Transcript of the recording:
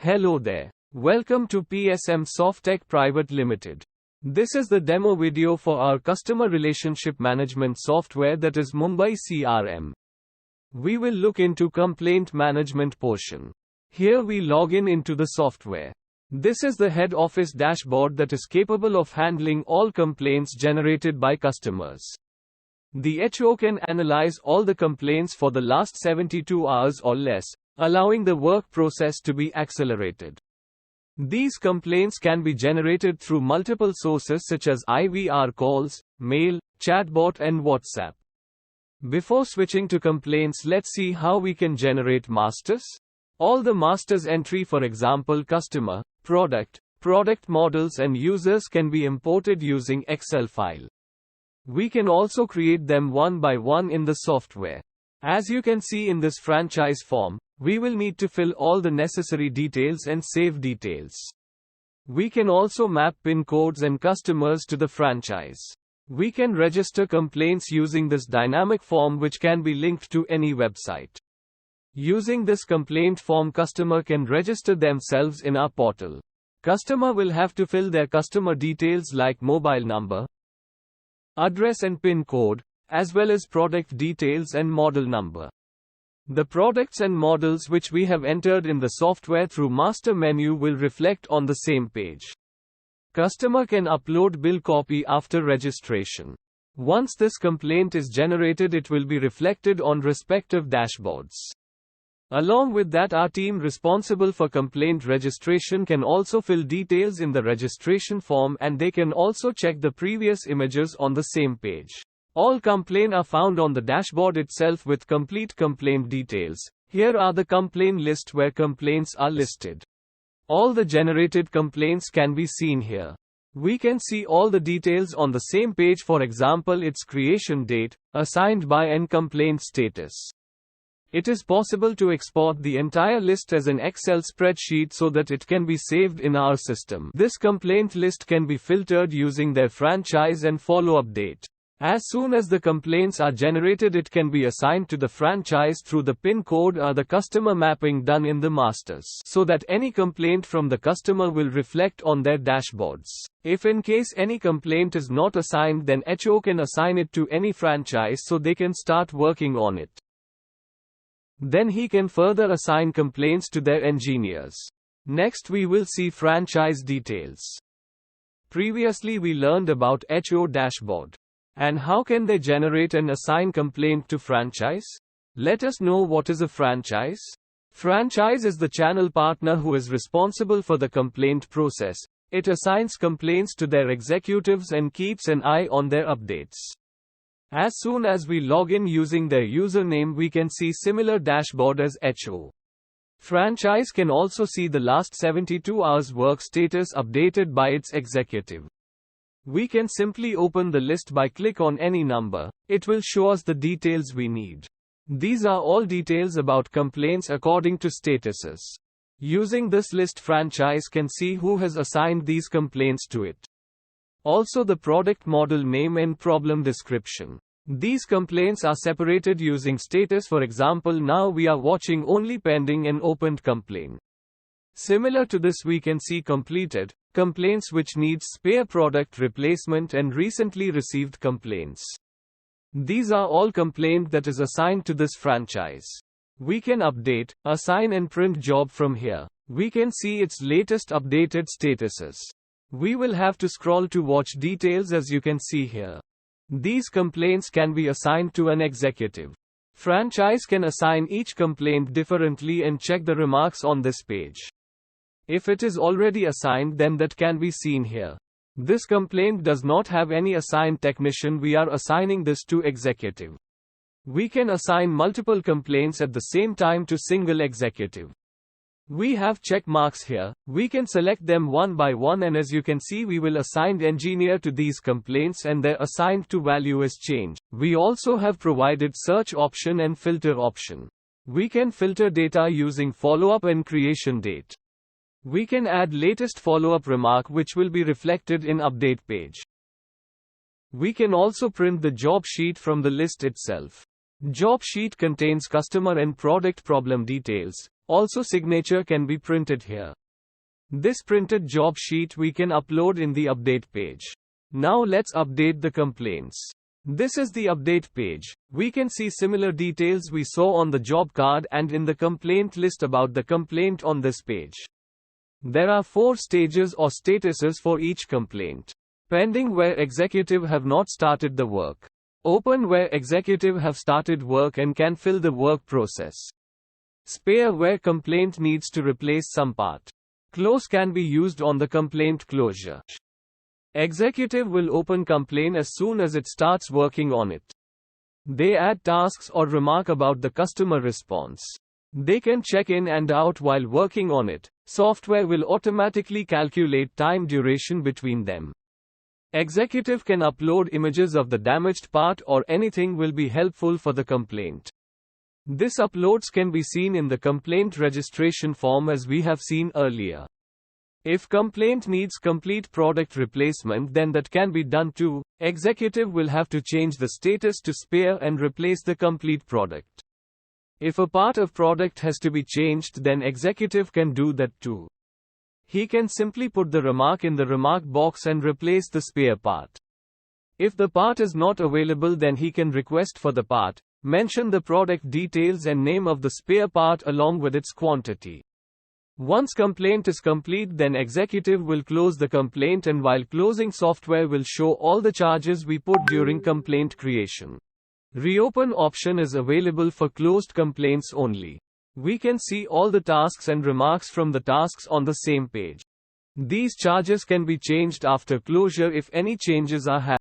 Hello there. Welcome to PSM SoftTech Pvt Limited. This is the demo video for our customer relationship management software, that is Mumbai CRM. We will look into complaint management portion. Here we log in into the software. This is the head office dashboard that is capable of handling all complaints generated by customers. The HO can analyze all the complaints for the last 72 hours or less, allowing the work process to be accelerated. These complaints can be generated through multiple sources such as IVR calls, mail, chatbot and WhatsApp. Before switching to complaints, let's see how we can generate masters. All the masters entry, for example customer, product models and users, can be imported using Excel file. We can also create them one by one in the software. As you can see in this franchise form, we will need to fill all the necessary details and save details. We can also map PIN codes and customers to the franchise. We can register complaints using this dynamic form, which can be linked to any website. Using this complaint form, customer can register themselves in our portal. Customer will have to fill their customer details like mobile number, address and PIN code, as well as product details and model number. The products and models which we have entered in the software through master menu will reflect on the same page. Customer can upload bill copy after registration. Once this complaint is generated, it will be reflected on respective dashboards. Along with that, our team responsible for complaint registration can also fill details in the registration form, and they can also check the previous images on the same page. All complaints are found on the dashboard itself with complete complaint details. Here are the complaint list where complaints are listed. All the generated complaints can be seen here. We can see all the details on the same page, for example its creation date, assigned by and complaint status. It is possible to export the entire list as an Excel spreadsheet so that it can be saved in our system. This complaint list can be filtered using their franchise and follow-up date. As soon as the complaints are generated, it can be assigned to the franchise through the PIN code or the customer mapping done in the masters, so that any complaint from the customer will reflect on their dashboards. If in case any complaint is not assigned, then HO can assign it to any franchise so they can start working on it. Then he can further assign complaints to their engineers. Next we will see franchise details. Previously we learned about HO dashboard. And how can they generate and assign complaint to franchise? Let us know what is a franchise. Franchise is the channel partner who is responsible for the complaint process. It assigns complaints to their executives and keeps an eye on their updates. As soon as we log in using their username, we can see similar dashboard as HO. Franchise can also see the last 72 hours work status updated by its executive. We can simply open the list by click on any number. It will show us the details we need. These are all details about complaints according to statuses. Using this list, franchise can see who has assigned these complaints to it. Also the product model name and problem description. These complaints are separated using status. For example, now we are watching only pending and opened complaint. Similar to this, we can see completed complaints which needs spare product replacement and recently received complaints. These are all complaint that is assigned to this franchise. We can update, assign and print job from here. We can see its latest updated statuses. We will have to scroll to watch details, as you can see here. These complaints can be assigned to an executive. Franchise can assign each complaint differently and check the remarks on this page. If it is already assigned, then that can be seen here. This complaint does not have any assigned technician. We are assigning this to executive. We can assign multiple complaints at the same time to single executive. We have check marks here. We can select them one by one, and as you can see, we will assign engineer to these complaints and their assigned to value is changed. We also have provided search option and filter option. We can filter data using follow-up and creation date. We can add latest follow-up remark which will be reflected in update page. We can also print the job sheet from the list itself. Job sheet contains customer and product problem details. Also signature can be printed here. This printed job sheet we can upload in the update page. Now let's update the complaints. This is the update page. We can see similar details we saw on the job card and in the complaint list about the complaint on this page. There are 4 stages or statuses for each complaint. Pending where executive have not started the work. Open where executive have started work and can fill the work process. Spare where complaint needs to replace some part. Close can be used on the complaint closure. Executive will open complaint as soon as it starts working on it. They add tasks or remark about the customer response. They can check in and out while working on it. Software will automatically calculate time duration between them. Executive can upload images of the damaged part or anything will be helpful for the complaint. This uploads can be seen in the complaint registration form as we have seen earlier. If complaint needs complete product replacement, then that can be done too. Executive will have to change the status to spare and replace the complete product. If a part of product has to be changed, then executive can do that too. He can simply put the remark in the remark box and replace the spare part. If the part is not available, then he can request for the part, mention the product details and name of the spare part along with its quantity. Once complaint is complete, then executive will close the complaint, and while closing, software will show all the charges we put during complaint creation. Reopen option is available for closed complaints only. We can see all the tasks and remarks from the tasks on the same page. These charges can be changed after closure if any changes are happening.